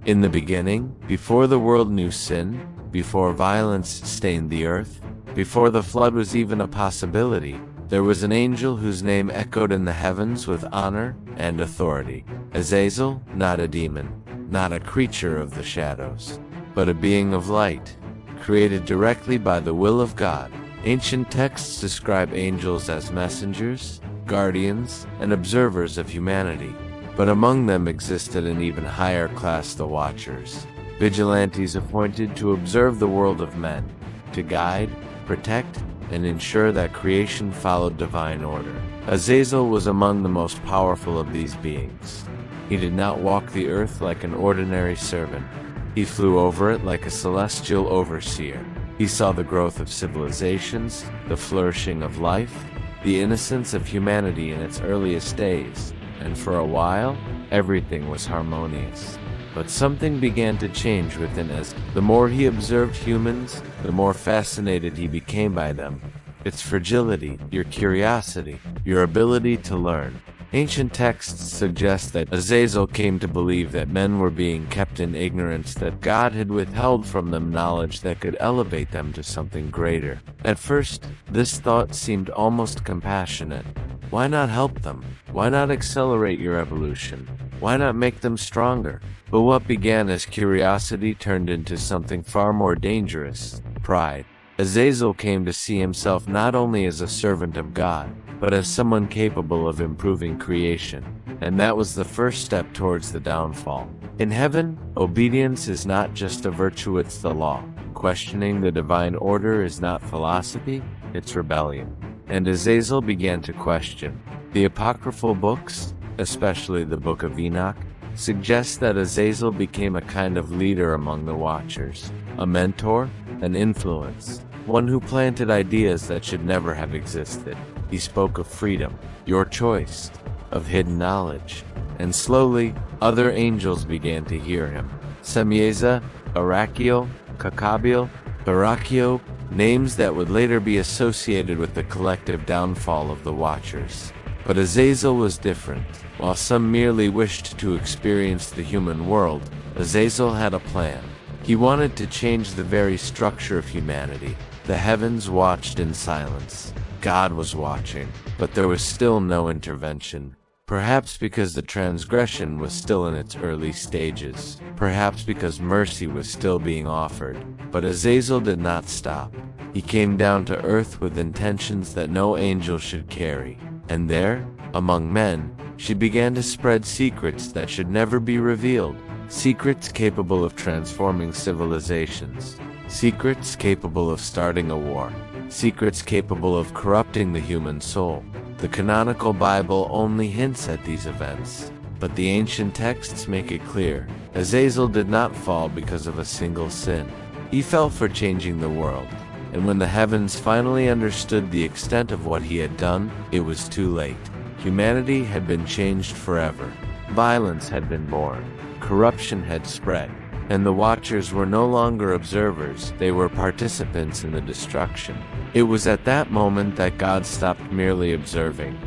In the beginning, before the world knew sin, before violence stained the earth, before the flood was even a possibility, there was an angel whose name echoed in the heavens with honor and authority. Azazel, not a demon, not a creature of the shadows, but a being of light, created directly by the will of God. Ancient texts describe angels as messengers, guardians, and observers of humanity, but among them existed an even higher class, the Watchers, vigilantes appointed to observe the world of men, to guide, protect, and ensure that creation followed divine order. Azazel was among the most powerful of these beings. He did not walk the earth like an ordinary servant. He flew over it like a celestial overseer. He saw the growth of civilizations, the flourishing of life, the innocence of humanity in its earliest days, and for a while, everything was harmonious. But something began to change within us. The more he observed humans, the more fascinated he became by them. Its fragility, your curiosity, your ability to learn. Ancient texts suggest that Azazel came to believe that men were being kept in ignorance, that God had withheld from them knowledge that could elevate them to something greater. At first, this thought seemed almost compassionate. Why not help them? Why not accelerate your evolution? Why not make them stronger? But what began as curiosity turned into something far more dangerous: pride. Azazel came to see himself not only as a servant of God, but as someone capable of improving creation. And that was the first step towards the downfall. In heaven, obedience is not just a virtue, it's the law. Questioning the divine order is not philosophy, it's rebellion. And Azazel began to question. The apocryphal books, especially the Book of Enoch, suggest that Azazel became a kind of leader among the Watchers, a mentor, an influence, one who planted ideas that should never have existed. He spoke of freedom, your choice, of hidden knowledge, and slowly, other angels began to hear him. Semieza, Arachiel, Kakabiel, Barakio, names that would later be associated with the collective downfall of the Watchers. But Azazel was different. While some merely wished to experience the human world, Azazel had a plan. He wanted to change the very structure of humanity. The heavens watched in silence. God was watching, but there was still no intervention. Perhaps because the transgression was still in its early stages. Perhaps because mercy was still being offered. But Azazel did not stop. He came down to earth with intentions that no angel should carry. And there, among men, she began to spread secrets that should never be revealed. Secrets capable of transforming civilizations. Secrets capable of starting a war. Secrets capable of corrupting the human soul. The canonical Bible only hints at these events, but the ancient texts make it clear. Azazel did not fall because of a single sin. He fell for changing the world. And when the heavens finally understood the extent of what he had done, it was too late. Humanity had been changed forever. Violence had been born. Corruption had spread. And the Watchers were no longer observers, they were participants in the destruction. It was at that moment that God stopped merely observing.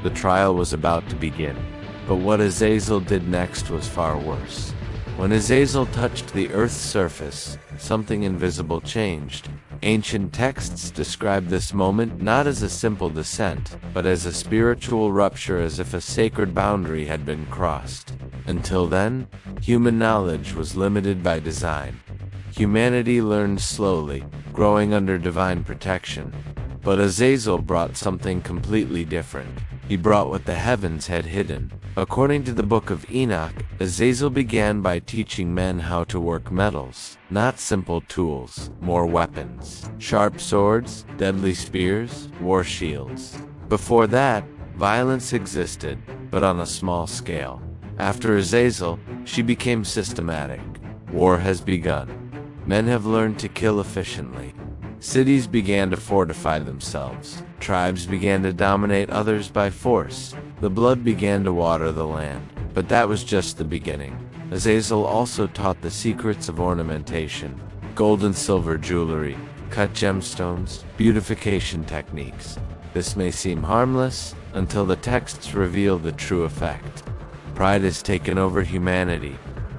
The trial was about to begin. But what Azazel did next was far worse. When Azazel touched the earth's surface, something invisible changed. Ancient texts describe this moment not as a simple descent, but as a spiritual rupture, as if a sacred boundary had been crossed. Until then, human knowledge was limited by design. Humanity learned slowly, growing under divine protection. But Azazel brought something completely different. He brought what the heavens had hidden. According to the Book of Enoch, Azazel began by teaching men how to work metals, not simple tools, more weapons, sharp swords, deadly spears, war shields. Before that, violence existed, but on a small scale. After Azazel, she became systematic. War has begun. Men have learned to kill efficiently. Cities began to fortify themselves. Tribes began to dominate others by force. The blood began to water the land. But that was just the beginning. Azazel also taught the secrets of ornamentation, gold and silver jewelry, cut gemstones, beautification techniques. This may seem harmless until the texts reveal the true effect. Pride has taken over humanity.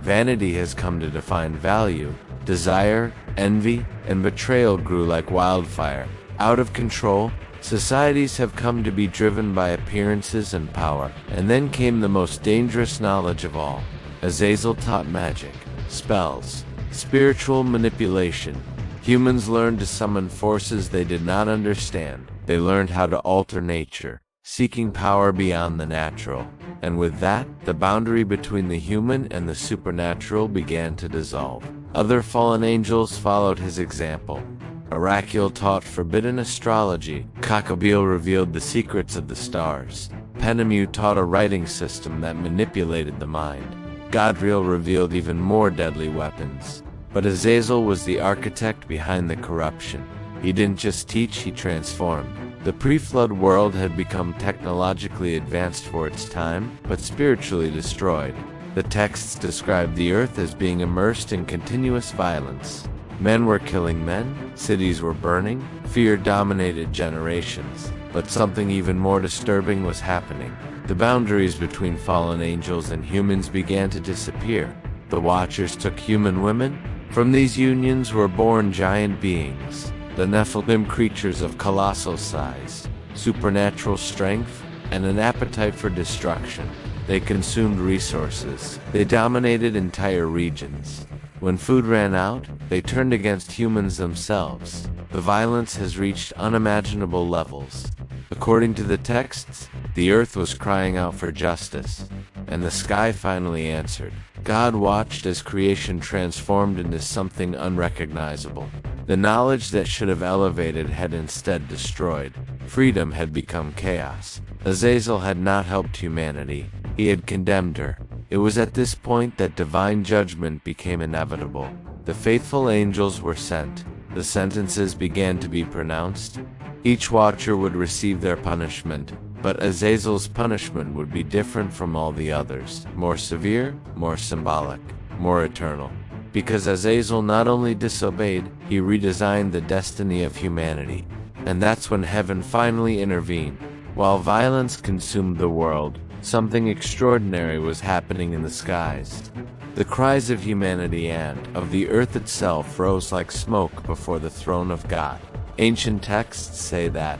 Vanity has come to define value. Desire, envy, and betrayal grew like wildfire. Out of control, societies have come to be driven by appearances and power. And then came the most dangerous knowledge of all. Azazel taught magic, spells, spiritual manipulation. Humans learned to summon forces they did not understand. They learned how to alter nature, seeking power beyond the natural. And with that, the boundary between the human and the supernatural began to dissolve. Other fallen angels followed his example. Arakiel taught forbidden astrology. Kakabeel revealed the secrets of the stars. Penemu taught a writing system that manipulated the mind. Godriel revealed even more deadly weapons. But Azazel was the architect behind the corruption. He didn't just teach, he transformed. The pre-flood world had become technologically advanced for its time, but spiritually destroyed. The texts describe the earth as being immersed in continuous violence. Men were killing men, cities were burning, fear dominated generations. But something even more disturbing was happening. The boundaries between fallen angels and humans began to disappear. The Watchers took human women. From these unions were born giant beings, the Nephilim, creatures of colossal size, supernatural strength, and an appetite for destruction. They consumed resources. They dominated entire regions. When food ran out, they turned against humans themselves. The violence has reached unimaginable levels. According to the texts, the earth was crying out for justice, and the sky finally answered. God watched as creation transformed into something unrecognizable. The knowledge that should have elevated had instead destroyed. Freedom had become chaos. Azazel had not helped humanity. He had condemned her. It was at this point that divine judgment became inevitable. The faithful angels were sent. The sentences began to be pronounced. Each watcher would receive their punishment, but Azazel's punishment would be different from all the others. More severe, more symbolic, more eternal. Because Azazel not only disobeyed, he redesigned the destiny of humanity. And that's when heaven finally intervened. While violence consumed the world, something extraordinary was happening in the skies. The cries of humanity and of the earth itself rose like smoke before the throne of God. Ancient texts say that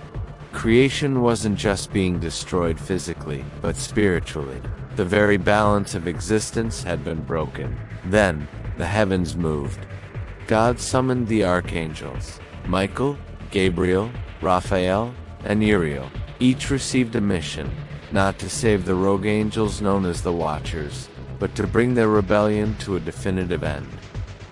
creation wasn't just being destroyed physically, but spiritually. The very balance of existence had been broken. Then, the heavens moved. God summoned the archangels, Michael, Gabriel, Raphael, and Uriel. Each received a mission, not to save the rogue angels known as the Watchers, but to bring their rebellion to a definitive end.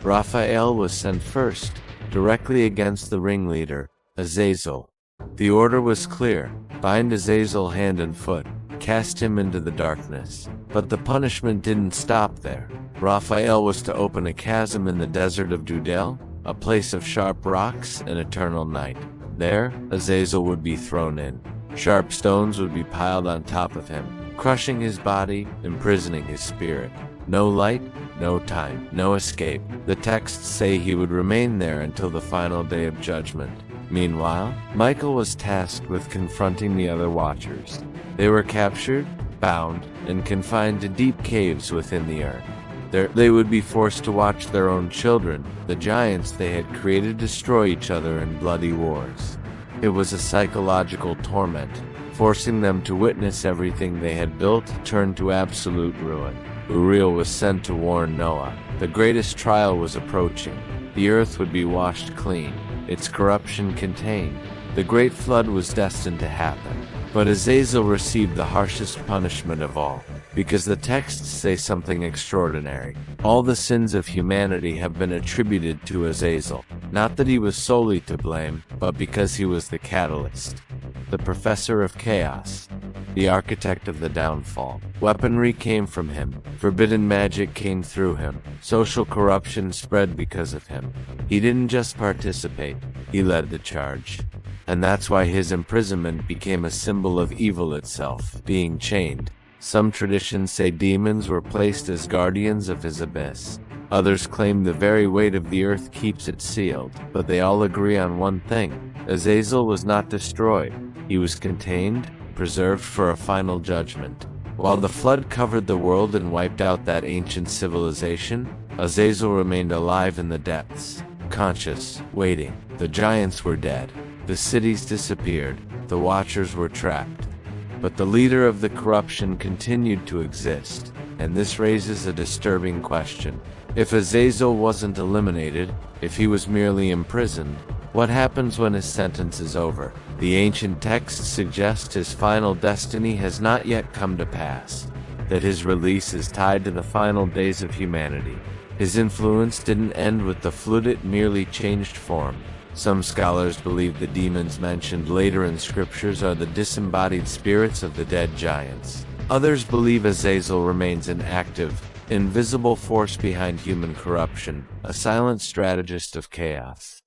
Raphael was sent first, directly against the ringleader, Azazel. The order was clear: bind Azazel hand and foot, cast him into the darkness. But the punishment didn't stop there. Raphael was to open a chasm in the desert of Dudel, a place of sharp rocks and eternal night. There, Azazel would be thrown in. Sharp stones would be piled on top of him, crushing his body, imprisoning his spirit. No light, no time, no escape. The texts say he would remain there until the final day of judgment. Meanwhile, Michael was tasked with confronting the other Watchers. They were captured, bound, and confined to deep caves within the earth. There, they would be forced to watch their own children, the giants they had created, destroy each other in bloody wars. It was a psychological torment, forcing them to witness everything they had built turn to absolute ruin. Uriel was sent to warn Noah. The greatest trial was approaching. The earth would be washed clean, its corruption contained. The great flood was destined to happen. But Azazel received the harshest punishment of all, because the texts say something extraordinary. All the sins of humanity have been attributed to Azazel. Not that he was solely to blame, but because he was the catalyst, the professor of chaos, the architect of the downfall. Weaponry came from him. Forbidden magic came through him. Social corruption spread because of him. He didn't just participate, he led the charge. And that's why his imprisonment became a symbol of evil itself, being chained. Some traditions say demons were placed as guardians of his abyss. Others claim the very weight of the earth keeps it sealed, but they all agree on one thing: Azazel was not destroyed. He was contained, preserved for a final judgment. While the flood covered the world and wiped out that ancient civilization, Azazel remained alive in the depths, conscious, waiting. The giants were dead. The cities disappeared. The watchers were trapped. But the leader of the corruption continued to exist, and this raises a disturbing question. If Azazel wasn't eliminated, if he was merely imprisoned, what happens when his sentence is over? The ancient texts suggest his final destiny has not yet come to pass, that his release is tied to the final days of humanity. His influence didn't end with the flood, it merely changed form. Some scholars believe the demons mentioned later in scriptures are the disembodied spirits of the dead giants. Others believe Azazel remains an active, invisible force behind human corruption, a silent strategist of chaos.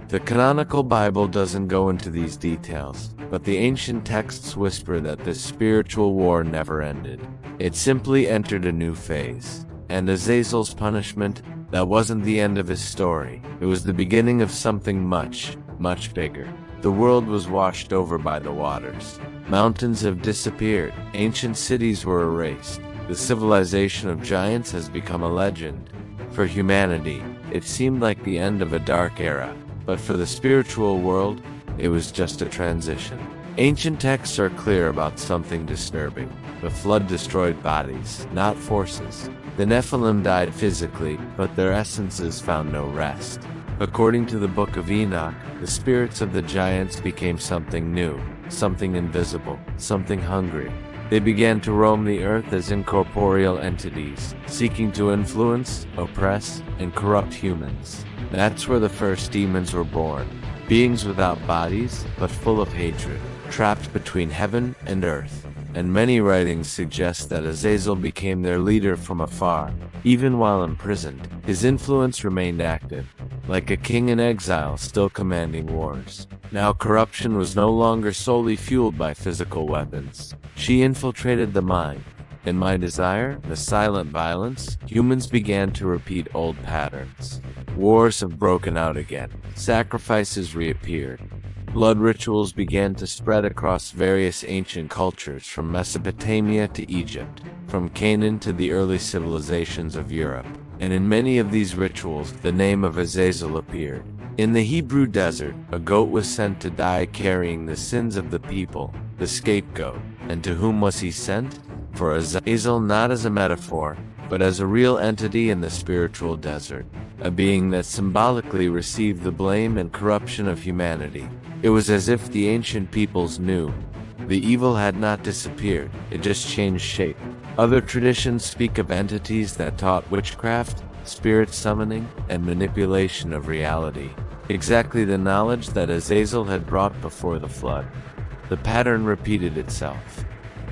The canonical Bible doesn't go into these details, but the ancient texts whisper that this spiritual war never ended. It simply entered a new phase. And Azazel's punishment, that wasn't the end of his story. It was the beginning of something much, much bigger. The world was washed over by the waters. Mountains have disappeared. Ancient cities were erased. The civilization of giants has become a legend. For humanity, it seemed like the end of a dark era. But for the spiritual world, it was just a transition. Ancient texts are clear about something disturbing. The flood destroyed bodies, not forces. The Nephilim died physically, but their essences found no rest. According to the Book of Enoch, the spirits of the giants became something new, something invisible, something hungry. They began to roam the earth as incorporeal entities, seeking to influence, oppress, and corrupt humans. That's where the first demons were born. Beings without bodies, but full of hatred, trapped between heaven and earth. And many writings suggest that Azazel became their leader from afar. Even while imprisoned, his influence remained active, like a king in exile still commanding wars. Now corruption was no longer solely fueled by physical weapons. She infiltrated the mind. In my desire, the silent violence, humans began to repeat old patterns. Wars have broken out again. Sacrifices reappeared. Blood rituals began to spread across various ancient cultures from Mesopotamia to Egypt, from Canaan to the early civilizations of Europe. And in many of these rituals, the name of Azazel appeared. In the Hebrew desert, a goat was sent to die carrying the sins of the people, the scapegoat. And to whom was he sent? For Azazel, not as a metaphor, but as a real entity in the spiritual desert, a being that symbolically received the blame and corruption of humanity. It was as if the ancient peoples knew. The evil had not disappeared, it just changed shape. Other traditions speak of entities that taught witchcraft, spirit summoning, and manipulation of reality. Exactly the knowledge that Azazel had brought before the flood. The pattern repeated itself.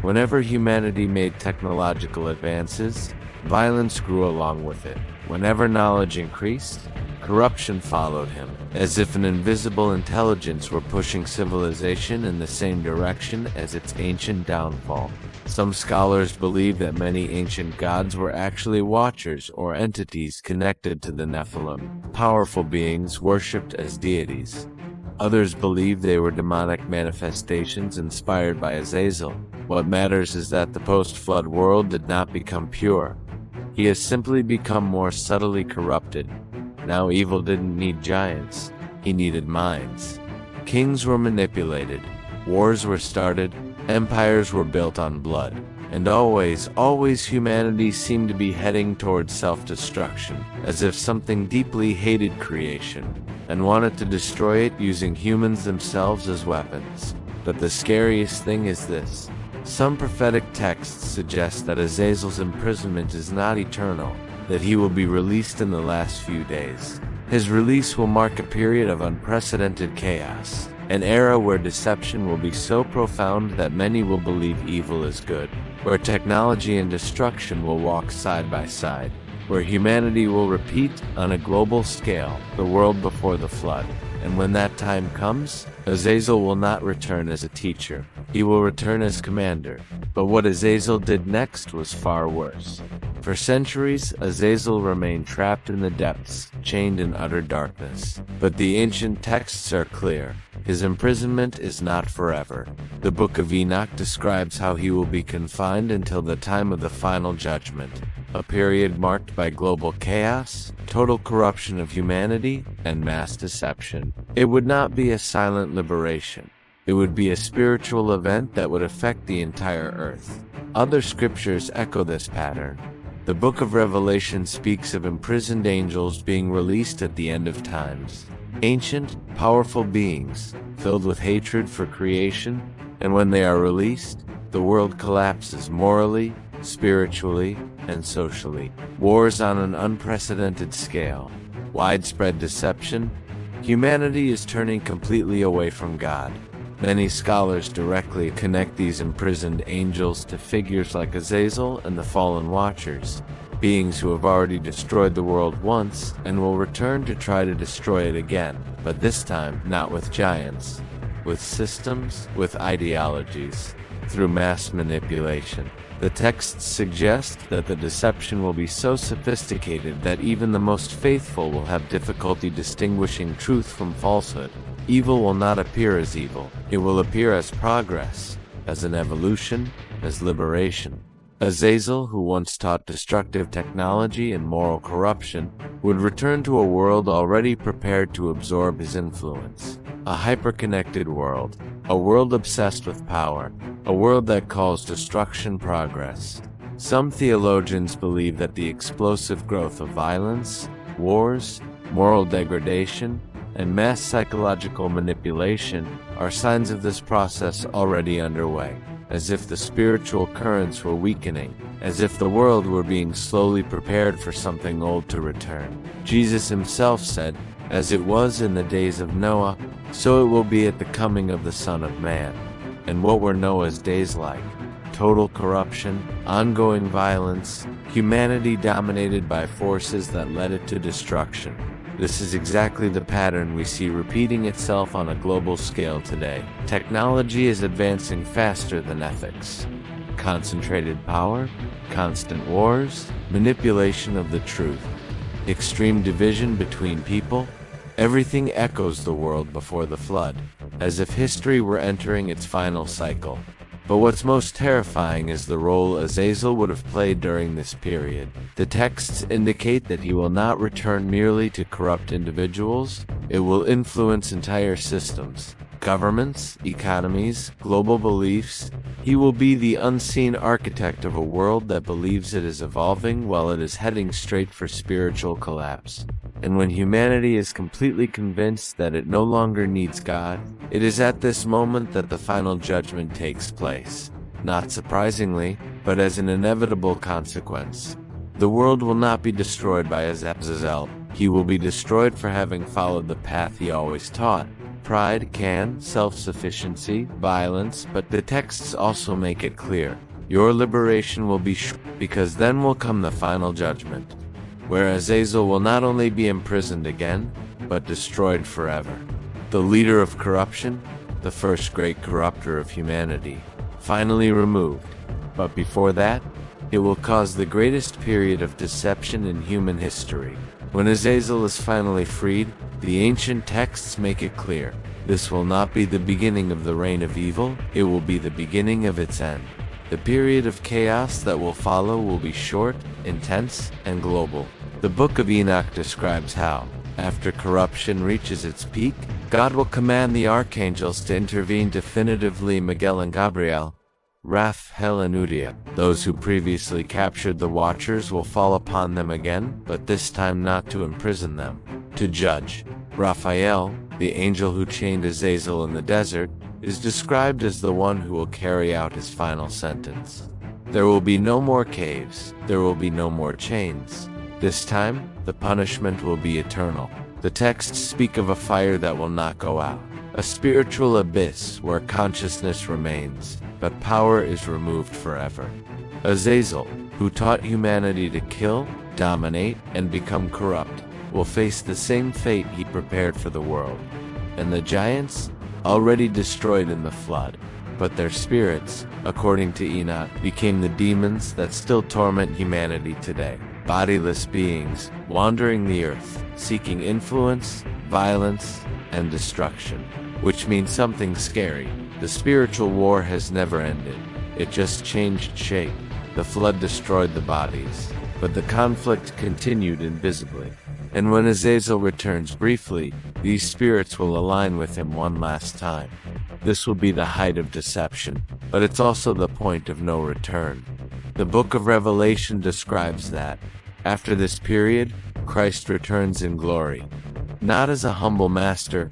Whenever humanity made technological advances, violence grew along with it. Whenever knowledge increased, corruption followed him, as if an invisible intelligence were pushing civilization in the same direction as its ancient downfall. Some scholars believe that many ancient gods were actually watchers or entities connected to the Nephilim, powerful beings worshipped as deities. Others believe they were demonic manifestations inspired by Azazel. What matters is that the post-flood world did not become pure. He has simply become more subtly corrupted. Now evil didn't need giants, he needed minds. Kings were manipulated, wars were started, empires were built on blood. And always humanity seemed to be heading towards self-destruction, as if something deeply hated creation, and wanted to destroy it using humans themselves as weapons. But the scariest thing is this. Some prophetic texts suggest that Azazel's imprisonment is not eternal, that he will be released in the last few days. His release will mark a period of unprecedented chaos, an era where deception will be so profound that many will believe evil is good, where technology and destruction will walk side by side, where humanity will repeat, on a global scale, the world before the flood. And when that time comes, Azazel will not return as a teacher. He will return as commander. But what Azazel did next was far worse. For centuries, Azazel remained trapped in the depths, chained in utter darkness. But the ancient texts are clear. His imprisonment is not forever. The Book of Enoch describes how he will be confined until the time of the final judgment, a period marked by global chaos, total corruption of humanity, and mass deception. It would not be a silent liberation. It would be a spiritual event that would affect the entire earth. Other scriptures echo this pattern. The Book of Revelation speaks of imprisoned angels being released at the end of times. Ancient, powerful beings, filled with hatred for creation, and when they are released, the world collapses morally, spiritually, and socially. Wars on an unprecedented scale. Widespread deception. Humanity is turning completely away from God. Many scholars directly connect these imprisoned angels to figures like Azazel and the fallen Watchers, beings who have already destroyed the world once and will return to try to destroy it again, but this time not with giants, with systems, with ideologies, through mass manipulation. The texts suggest that the deception will be so sophisticated that even the most faithful will have difficulty distinguishing truth from falsehood. Evil will not appear as evil. It will appear as progress, as an evolution, as liberation. Azazel, who once taught destructive technology and moral corruption, would return to a world already prepared to absorb his influence. A hyper-connected world, a world obsessed with power, a world that calls destruction progress. Some theologians believe that the explosive growth of violence, wars, moral degradation, and mass psychological manipulation are signs of this process already underway, as if the spiritual currents were weakening, as if the world were being slowly prepared for something old to return. Jesus himself said, "As it was in the days of Noah, so it will be at the coming of the Son of Man." And what were Noah's days like? Total corruption, ongoing violence, humanity dominated by forces that led it to destruction. This is exactly the pattern we see repeating itself on a global scale today. Technology is advancing faster than ethics. Concentrated power, constant wars, manipulation of the truth, extreme division between people. Everything echoes the world before the flood, as if history were entering its final cycle. But what's most terrifying is the role Azazel would have played during this period. The texts indicate that he will not return merely to corrupt individuals. It will influence entire systems, governments, economies, global beliefs. He will be the unseen architect of a world that believes it is evolving while it is heading straight for spiritual collapse. And when humanity is completely convinced that it no longer needs God, it is at this moment that the final judgment takes place. Not surprisingly, but as an inevitable consequence. The world will not be destroyed by Azazel. He will be destroyed for having followed the path he always taught. Pride, self-sufficiency, violence, but the texts also make it clear. Your liberation will be because then will come the final judgment, where Azazel will not only be imprisoned again, but destroyed forever. The leader of corruption, the first great corrupter of humanity, finally removed. But before that, it will cause the greatest period of deception in human history. When Azazel is finally freed, the ancient texts make it clear. This will not be the beginning of the reign of evil, it will be the beginning of its end. The period of chaos that will follow will be short, intense, and global. The Book of Enoch describes how, after corruption reaches its peak, God will command the archangels to intervene definitively. Miguel and Gabriel, Raphael and Uriah. Those who previously captured the Watchers will fall upon them again, but this time not to imprison them, to judge. Raphael, the angel who chained Azazel in the desert, is described as the one who will carry out his final sentence. There will be no more caves, there will be no more chains. This time, the punishment will be eternal. The texts speak of a fire that will not go out, a spiritual abyss where consciousness remains, but power is removed forever. Azazel, who taught humanity to kill, dominate, and become corrupt, will face the same fate he prepared for the world. And the giants, already destroyed in the flood, but their spirits, according to Enoch, became the demons that still torment humanity today. Bodiless beings, wandering the earth, seeking influence, violence, and destruction. which means something scary. The spiritual war has never ended. It just changed shape. The flood destroyed the bodies, but the conflict continued invisibly. And when Azazel returns briefly, these spirits will align with him one last time. This will be the height of deception, but it's also the point of no return. The Book of Revelation describes that, after this period, Christ returns in glory, not as a humble master,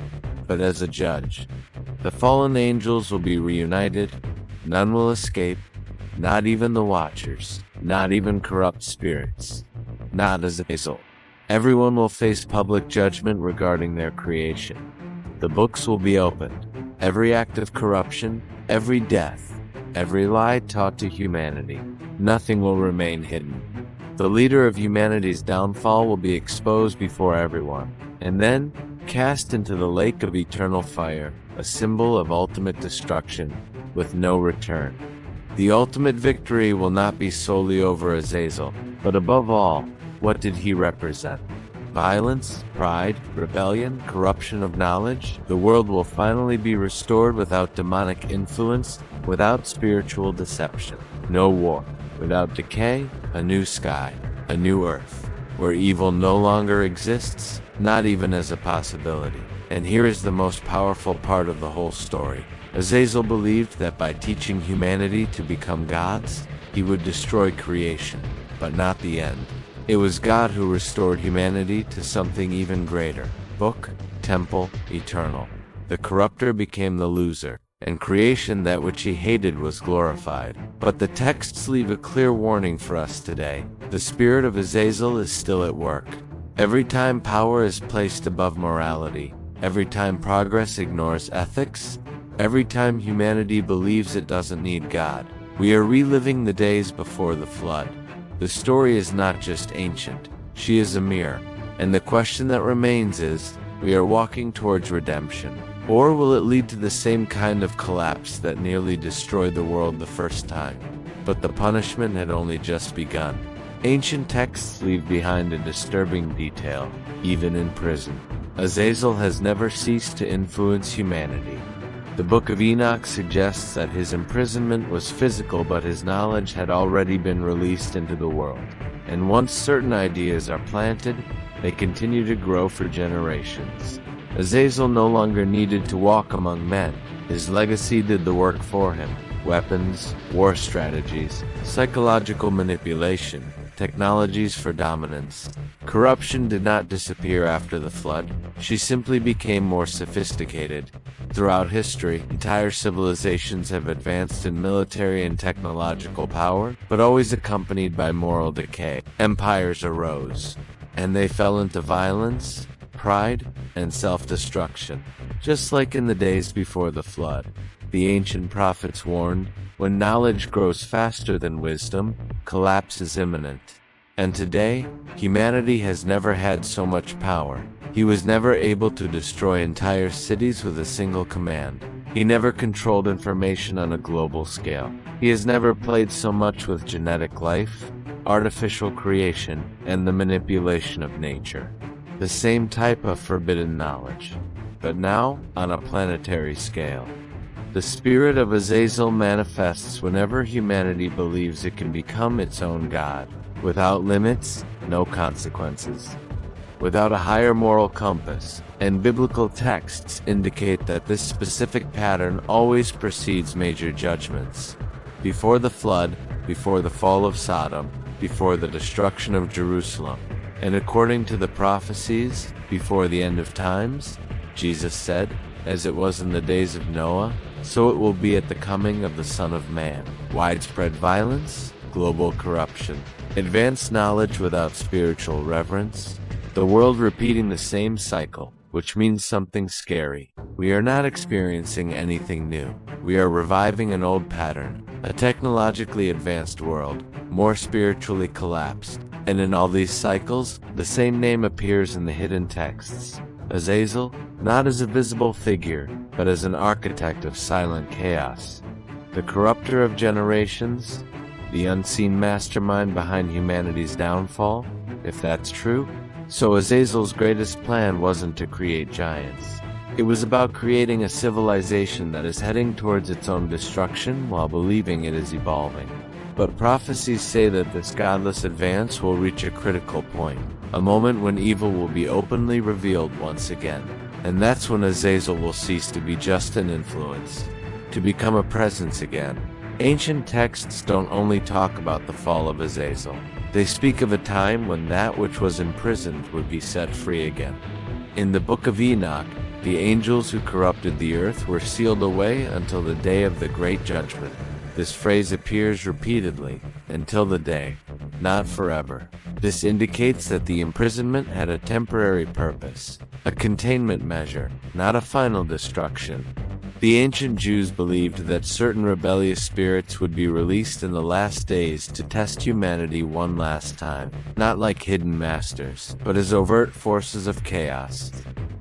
but as a judge. The fallen angels will be reunited, none will escape, not even the Watchers, not even corrupt spirits, not Azazel. Everyone will face public judgment regarding their creation. The books will be opened. Every act of corruption, every death, every lie taught to humanity, nothing will remain hidden. The leader of humanity's downfall will be exposed before everyone, and then cast into the lake of eternal fire, a symbol of ultimate destruction, with no return. The ultimate victory will not be solely over Azazel, but above all, what did he represent? Violence, pride, rebellion, corruption of knowledge? The world will finally be restored without demonic influence, without spiritual deception. No war. Without decay, a new sky, a new earth, where evil no longer exists, not even as a possibility. And here is the most powerful part of the whole story. Azazel believed that by teaching humanity to become gods, he would destroy creation, but not the end. It was God who restored humanity to something even greater. Book, temple, eternal. The corrupter became the loser, and creation, that which he hated, was glorified. But the texts leave a clear warning for us today. The spirit of Azazel is still at work. Every time power is placed above morality, every time progress ignores ethics, every time humanity believes it doesn't need God, we are reliving the days before the flood. The story is not just ancient, she is a mirror, and the question that remains is, we are walking towards redemption, or will it lead to the same kind of collapse that nearly destroyed the world the first time? But the punishment had only just begun. Ancient texts leave behind a disturbing detail, even in prison. Azazel has never ceased to influence humanity. The Book of Enoch suggests that his imprisonment was physical, but his knowledge had already been released into the world. And once certain ideas are planted, they continue to grow for generations. Azazel no longer needed to walk among men. His legacy did the work for him. Weapons, war strategies, psychological manipulation, technologies for dominance. Corruption did not disappear after the flood. She simply became more sophisticated. Throughout history, entire civilizations have advanced in military and technological power, but always accompanied by moral decay. Empires arose, and they fell into violence, pride, and self-destruction. Just like in the days before the flood, the ancient prophets warned, when knowledge grows faster than wisdom, collapse is imminent. And today, humanity has never had so much power. He was never able to destroy entire cities with a single command. He never controlled information on a global scale. He has never played so much with genetic life, artificial creation, and the manipulation of nature. The same type of forbidden knowledge, but now on a planetary scale. The spirit of Azazel manifests whenever humanity believes it can become its own god, without limits, no consequences. Without a higher moral compass, and biblical texts indicate that this specific pattern always precedes major judgments. Before the flood, before the fall of Sodom, before the destruction of Jerusalem, and according to the prophecies, before the end of times, Jesus said, as it was in the days of Noah, so it will be at the coming of the Son of Man. Widespread violence, global corruption, advanced knowledge without spiritual reverence, the world repeating the same cycle, which means something scary. We are not experiencing anything new. We are reviving an old pattern, a technologically advanced world, more spiritually collapsed. And in all these cycles, the same name appears in the hidden texts. Azazel, not as a visible figure, but as an architect of silent chaos. The corrupter of generations, the unseen mastermind behind humanity's downfall. If that's true, so Azazel's greatest plan wasn't to create giants. It was about creating a civilization that is heading towards its own destruction while believing it is evolving. But prophecies say that this godless advance will reach a critical point, a moment when evil will be openly revealed once again. And that's when Azazel will cease to be just an influence, to become a presence again. Ancient texts don't only talk about the fall of Azazel. They speak of a time when that which was imprisoned would be set free again. In the Book of Enoch, the angels who corrupted the earth were sealed away until the day of the great judgment. This phrase appears repeatedly, until the day, not forever. This indicates that the imprisonment had a temporary purpose, a containment measure, not a final destruction. The ancient Jews believed that certain rebellious spirits would be released in the last days to test humanity one last time, not like hidden masters, but as overt forces of chaos.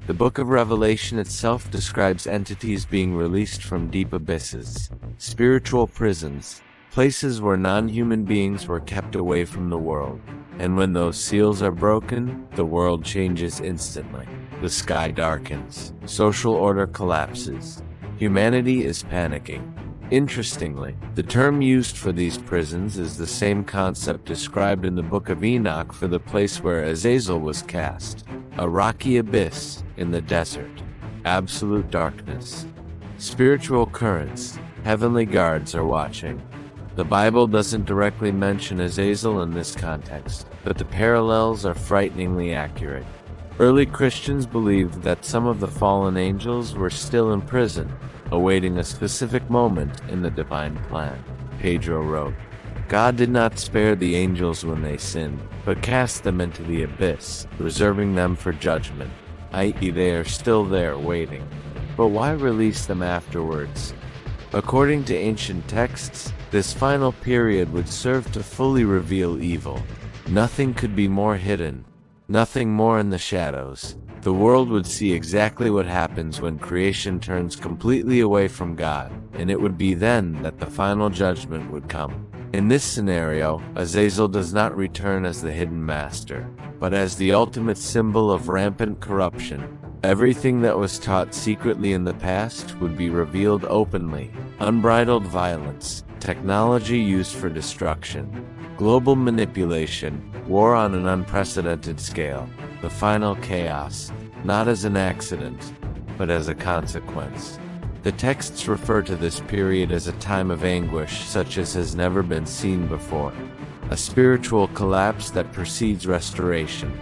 The Book of Revelation itself describes entities being released from deep abysses, spiritual prisons, places where non-human beings were kept away from the world. And when those seals are broken, the world changes instantly. The sky darkens, social order collapses. Humanity is panicking. Interestingly, the term used for these prisons is the same concept described in the Book of Enoch for the place where Azazel was cast, a rocky abyss in the desert, absolute darkness. Spiritual currents, heavenly guards are watching. The Bible doesn't directly mention Azazel in this context, but the parallels are frighteningly accurate. Early Christians believed that some of the fallen angels were still in prison, awaiting a specific moment in the divine plan. Pedro wrote, God did not spare the angels when they sinned, but cast them into the abyss, reserving them for judgment, i.e. they are still there waiting. But why release them afterwards? According to ancient texts, this final period would serve to fully reveal evil. Nothing could be more hidden, nothing more in the shadows. The world would see exactly what happens when creation turns completely away from God, and it would be then that the final judgment would come. In this scenario, Azazel does not return as the hidden master, but as the ultimate symbol of rampant corruption. Everything that was taught secretly in the past would be revealed openly. Unbridled violence, technology used for destruction, global manipulation, war on an unprecedented scale, the final chaos, not as an accident, but as a consequence. The texts refer to this period as a time of anguish such as has never been seen before, a spiritual collapse that precedes restoration.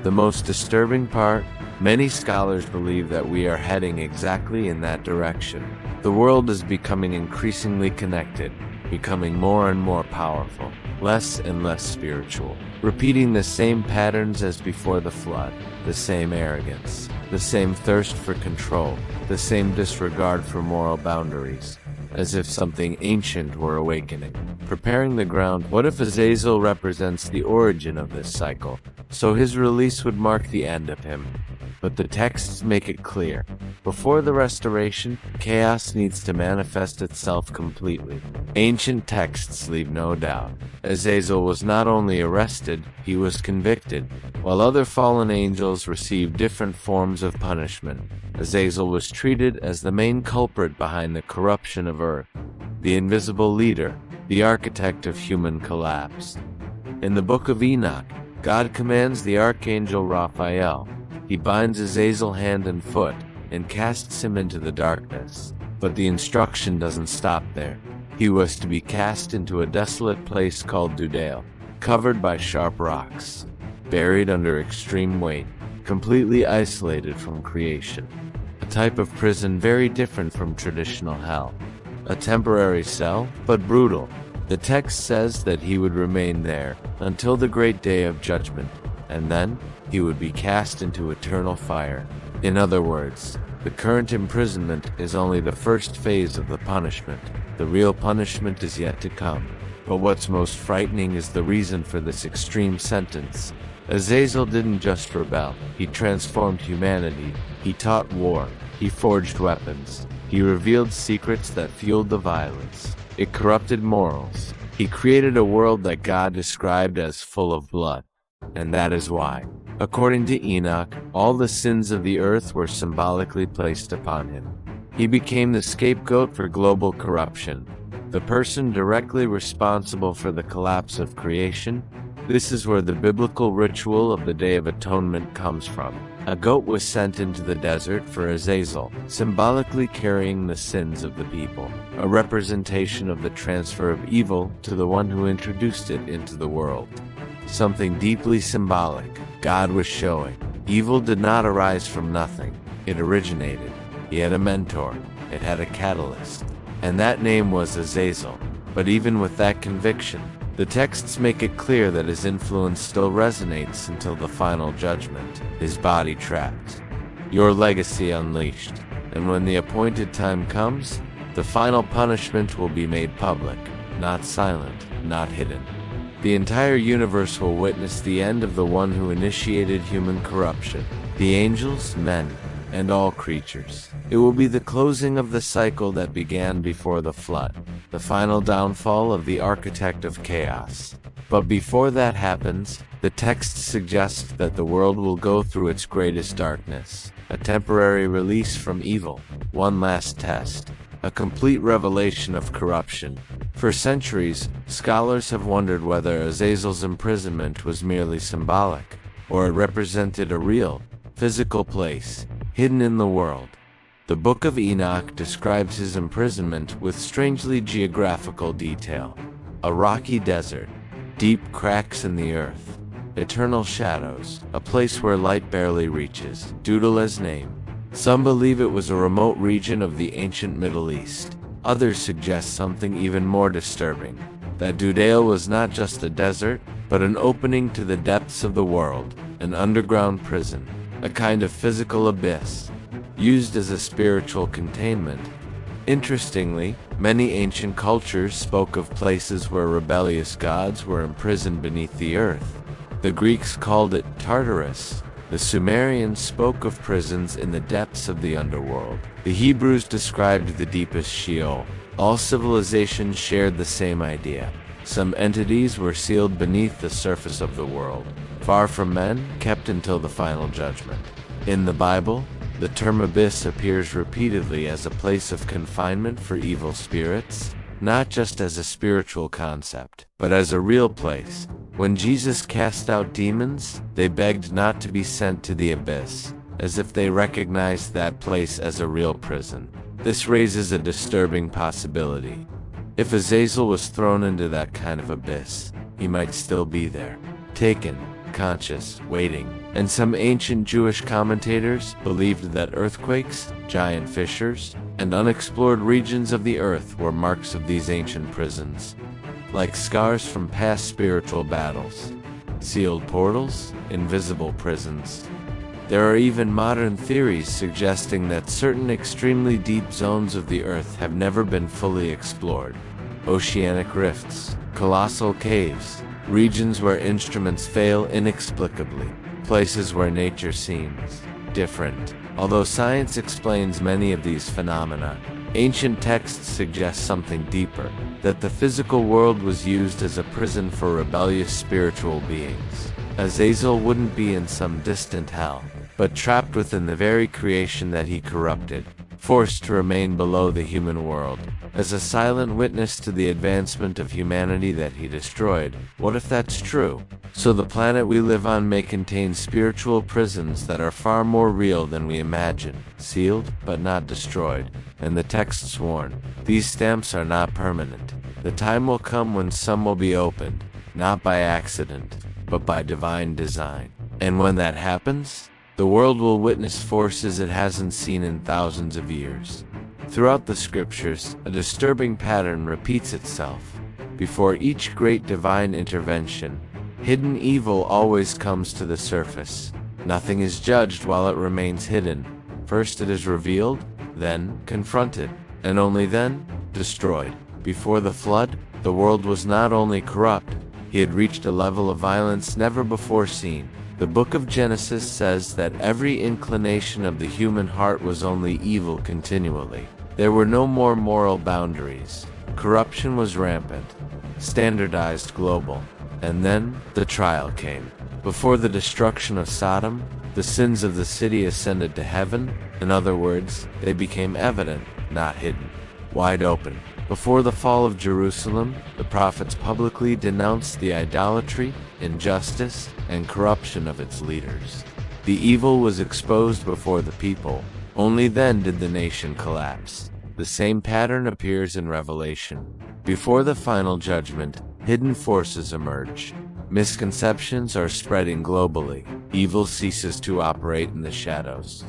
The most disturbing part, many scholars believe that we are heading exactly in that direction. The world is becoming increasingly connected, becoming more and more powerful, less and less spiritual, repeating the same patterns as before the flood, the same arrogance, the same thirst for control, the same disregard for moral boundaries, as if something ancient were awakening, preparing the ground. What if Azazel represents the origin of this cycle, so his release would mark the end of him? But the texts make it clear. Before the restoration, chaos needs to manifest itself completely. Ancient texts leave no doubt. Azazel was not only arrested, he was convicted. While other fallen angels received different forms of punishment, Azazel was treated as the main culprit behind the corruption of earth, the invisible leader, the architect of human collapse. In the Book of Enoch, God commands the archangel Raphael. He binds Azazel hand and foot and casts him into the darkness. But the instruction doesn't stop there. He was to be cast into a desolate place called Dudale, covered by sharp rocks, buried under extreme weight, completely isolated from creation. A type of prison very different from traditional hell. A temporary cell, but brutal. The text says that he would remain there until the great day of judgment, and then he would be cast into eternal fire. In other words, the current imprisonment is only the first phase of the punishment. The real punishment is yet to come. But what's most frightening is the reason for this extreme sentence. Azazel didn't just rebel, he transformed humanity. He taught war, he forged weapons, he revealed secrets that fueled the violence. It corrupted morals. He created a world that God described as full of blood. And that is why According to Enoch, all the sins of the earth were symbolically placed upon him. He became the scapegoat for global corruption, the person directly responsible for the collapse of creation. This is where the biblical ritual of the Day of Atonement comes from. A goat was sent into the desert for Azazel, symbolically carrying the sins of the people, a representation of the transfer of evil to the one who introduced it into the world. Something deeply symbolic God was showing. Evil did not arise from nothing. It originated. He had a mentor. It had a catalyst. And that name was Azazel. But even with that conviction, the texts make it clear that his influence still resonates until the final judgment, his body trapped, your legacy unleashed. And when the appointed time comes, the final punishment will be made public, not silent, not hidden. The entire universe will witness the end of the one who initiated human corruption, the angels, men, and all creatures. It will be the closing of the cycle that began before the flood, the final downfall of the architect of chaos. But before that happens, the text suggests that the world will go through its greatest darkness, a temporary release from evil, one last test, a complete revelation of corruption. For centuries, scholars have wondered whether Azazel's imprisonment was merely symbolic, or it represented a real, physical place, hidden in the world. The Book of Enoch describes his imprisonment with strangely geographical detail. A rocky desert, deep cracks in the earth, eternal shadows, a place where light barely reaches. Dudal's name. Some believe it was a remote region of the ancient Middle East. Others suggest something even more disturbing, that Dudale was not just a desert, but an opening to the depths of the world, an underground prison, a kind of physical abyss, used as a spiritual containment. Interestingly, many ancient cultures spoke of places where rebellious gods were imprisoned beneath the earth. The Greeks called it Tartarus. The Sumerians spoke of prisons in the depths of the underworld. The Hebrews described the deepest Sheol. All civilizations shared the same idea. Some entities were sealed beneath the surface of the world, far from men, kept until the final judgment. In the Bible, the term abyss appears repeatedly as a place of confinement for evil spirits, not just as a spiritual concept, but as a real place. When Jesus cast out demons, they begged not to be sent to the abyss, as if they recognized that place as a real prison. This raises a disturbing possibility. If Azazel was thrown into that kind of abyss, he might still be there, taken, conscious, waiting. And some ancient Jewish commentators believed that earthquakes, giant fissures, and unexplored regions of the earth were marks of these ancient prisons, like scars from past spiritual battles. Sealed portals, invisible prisons. There are even modern theories suggesting that certain extremely deep zones of the earth have never been fully explored. Oceanic rifts, colossal caves, regions where instruments fail inexplicably, places where nature seems different. Although science explains many of these phenomena, ancient texts suggest something deeper, that the physical world was used as a prison for rebellious spiritual beings. Azazel wouldn't be in some distant hell, but trapped within the very creation that he corrupted, forced to remain below the human world, as a silent witness to the advancement of humanity that he destroyed. What if that's true? So the planet we live on may contain spiritual prisons that are far more real than we imagine, sealed but not destroyed. And the texts warn, these stamps are not permanent. The time will come when some will be opened, not by accident, but by divine design. And when that happens, the world will witness forces it hasn't seen in thousands of years. Throughout the scriptures, a disturbing pattern repeats itself. Before each great divine intervention, hidden evil always comes to the surface. Nothing is judged while it remains hidden. First it is revealed, then confronted, and only then destroyed. Before the flood, the world was not only corrupt, he had reached a level of violence never before seen. The book of Genesis says that every inclination of the human heart was only evil continually. There were no more moral boundaries. Corruption was rampant, standardized global. And then, the trial came. Before the destruction of Sodom, the sins of the city ascended to heaven. In other words, they became evident, not hidden. Wide open. Before the fall of Jerusalem, the prophets publicly denounced the idolatry, injustice, and corruption of its leaders. The evil was exposed before the people. Only then did the nation collapse. The same pattern appears in Revelation. Before the final judgment, hidden forces emerge. Misconceptions are spreading globally. Evil ceases to operate in the shadows.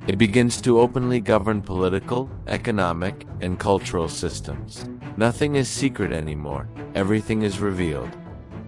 It begins to openly govern political, economic, and cultural systems. Nothing is secret anymore. Everything is revealed.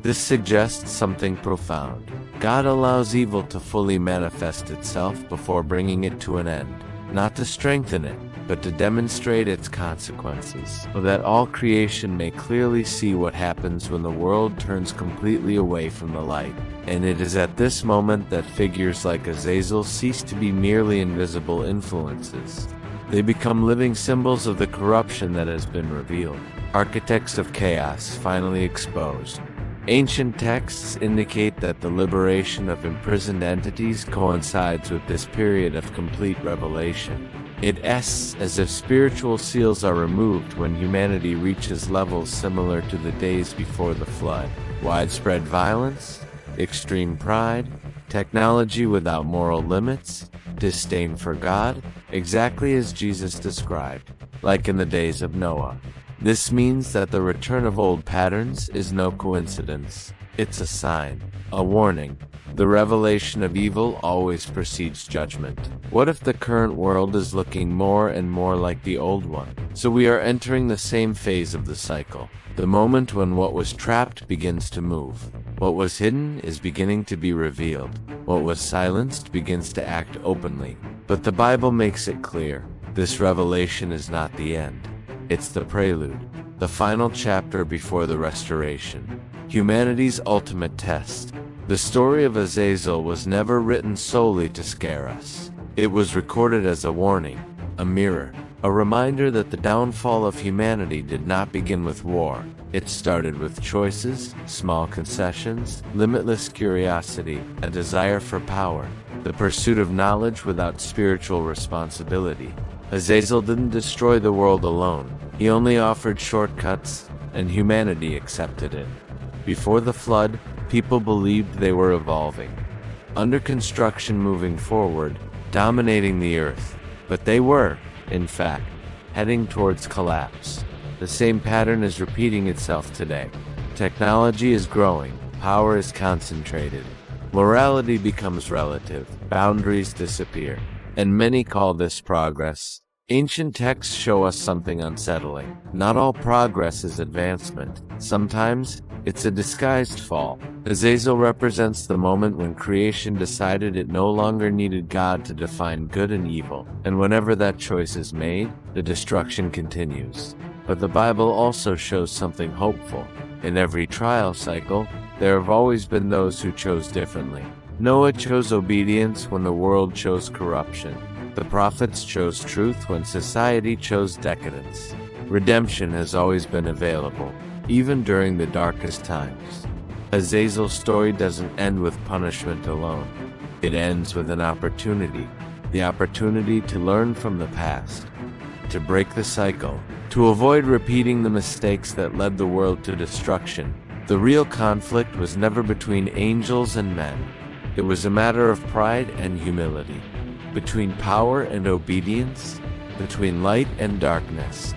This suggests something profound. God allows evil to fully manifest itself before bringing it to an end, not to strengthen it, but to demonstrate its consequences, so that all creation may clearly see what happens when the world turns completely away from the light. And it is at this moment that figures like Azazel cease to be merely invisible influences. They become living symbols of the corruption that has been revealed. Architects of chaos finally exposed. Ancient texts indicate that the liberation of imprisoned entities coincides with this period of complete revelation. It's as if spiritual seals are removed when humanity reaches levels similar to the days before the flood. Widespread violence, extreme pride, technology without moral limits, disdain for God, exactly as Jesus described, like in the days of Noah. This means that the return of old patterns is no coincidence. It's a sign, a warning. The revelation of evil always precedes judgment. What if the current world is looking more and more like the old one? So we are entering the same phase of the cycle. The moment when what was trapped begins to move. What was hidden is beginning to be revealed. What was silenced begins to act openly. But the Bible makes it clear, this revelation is not the end. It's the prelude, the final chapter before the restoration. Humanity's ultimate test. The story of Azazel was never written solely to scare us. It was recorded as a warning, a mirror, a reminder that the downfall of humanity did not begin with war. It started with choices, small concessions, limitless curiosity, a desire for power, the pursuit of knowledge without spiritual responsibility. Azazel didn't destroy the world alone. He only offered shortcuts, and humanity accepted it. Before the flood, people believed they were evolving, under construction, moving forward, dominating the earth. But they were, in fact, heading towards collapse. The same pattern is repeating itself today. Technology is growing, power is concentrated, morality becomes relative, boundaries disappear, and many call this progress. Ancient texts show us something unsettling. Not all progress is advancement. Sometimes, it's a disguised fall. Azazel represents the moment when creation decided it no longer needed God to define good and evil, and whenever that choice is made, the destruction continues. But the Bible also shows something hopeful. In every trial cycle, there have always been those who chose differently. Noah chose obedience when the world chose corruption. The prophets chose truth when society chose decadence. Redemption has always been available, even during the darkest times. Azazel's story doesn't end with punishment alone. It ends with an opportunity. The opportunity to learn from the past, to break the cycle, to avoid repeating the mistakes that led the world to destruction. The real conflict was never between angels and men. It was a matter of pride and humility, between power and obedience, between light and darkness.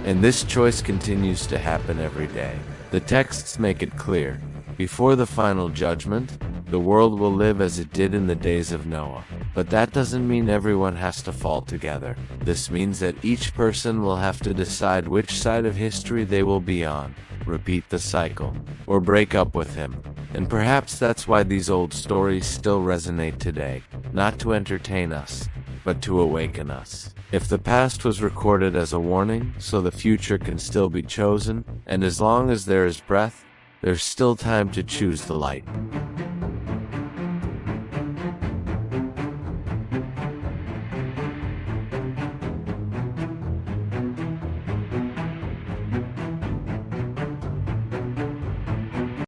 And this choice continues to happen every day. The texts make it clear. Before the final judgment, the world will live as it did in the days of Noah. But that doesn't mean everyone has to fall together. This means that each person will have to decide which side of history they will be on, repeat the cycle, or break up with him. And perhaps that's why these old stories still resonate today, not to entertain us, but to awaken us. If the past was recorded as a warning, so the future can still be chosen, and as long as there is breath, there's still time to choose the light.